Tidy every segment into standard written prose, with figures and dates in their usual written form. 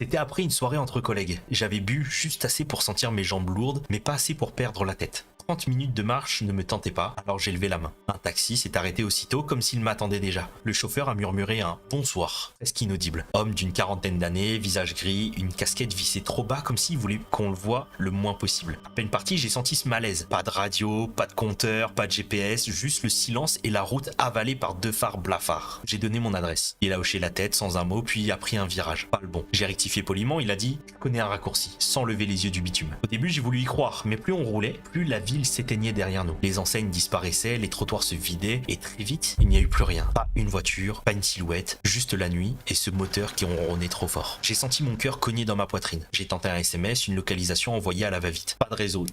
C'était après une soirée entre collègues. J'avais bu juste assez pour sentir mes jambes lourdes, mais pas assez pour perdre la tête. 30 minutes de marche ne me tentaient pas, alors j'ai levé la main. Un taxi s'est arrêté aussitôt comme s'il m'attendait déjà. Le chauffeur a murmuré un bonsoir, presque inaudible. Homme d'une quarantaine d'années, visage gris, une casquette vissée trop bas comme s'il voulait qu'on le voie le moins possible. À peine parti, j'ai senti ce malaise. Pas de radio, pas de compteur, pas de GPS, juste le silence et la route avalée par deux phares blafards. J'ai donné mon adresse. Il a hoché la tête sans un mot, puis a pris un virage. Pas le bon. J'ai rectifié poliment, il a dit « Je connais un raccourci », sans lever les yeux du bitume. Au début, j'ai voulu y croire, mais plus on roulait, plus la ville s'éteignait derrière nous. Les enseignes disparaissaient, les trottoirs se vidaient, et très vite, il n'y a eu plus rien. Pas une voiture, pas une silhouette, juste la nuit et ce moteur qui ronronnait trop fort. J'ai senti mon cœur cogner dans ma poitrine. J'ai tenté un SMS, une localisation envoyée à la va-vite. Pas de réseau.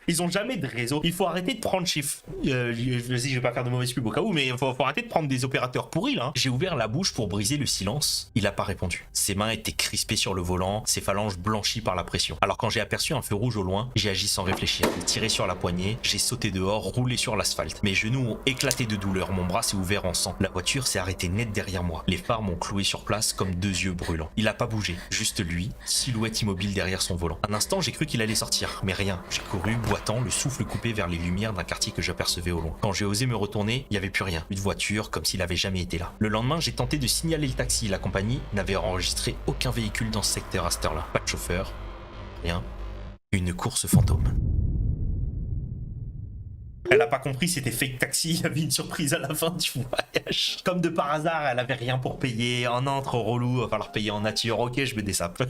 Ils ont jamais de réseau. Il faut arrêter de prendre chez... Vas-y, je vais pas faire de mauvaise pub au cas où, mais faut arrêter de prendre des opérateurs pourris, là. J'ai ouvert la bouche pour briser le silence. Il a pas répondu. Ses mains étaient crispées sur le volant, ses phalanges blanchies par la pression. Alors quand j'ai aperçu un feu rouge au loin, j'ai agi sans réfléchir. Il tirait sur la poignée, j'ai sauté dehors, roulé sur l'asphalte. Mes genoux ont éclaté de douleur, mon bras s'est ouvert en sang. La voiture s'est arrêtée net derrière moi. Les phares m'ont cloué sur place comme deux yeux brûlants. Il a pas bougé, juste lui, silhouette immobile derrière son volant. Un instant, j'ai cru qu'il allait sortir, mais rien. J'ai couru, boitant, le souffle coupé vers les lumières d'un quartier que j'apercevais au loin. Quand j'ai osé me retourner, il n'y avait plus rien. Une voiture, comme s'il avait jamais été là. Le lendemain, j'ai tenté de signaler le taxi. La compagnie n'avait enregistré aucun véhicule dans ce secteur à cette heure-là. Pas de chauffeur, rien. Une course fantôme. Elle a pas compris, c'était fake taxi, il y avait une surprise à la fin du voyage. Comme de par hasard, elle avait rien pour payer. Oh non, trop relou, va falloir payer en nature. Ok, je me dessape.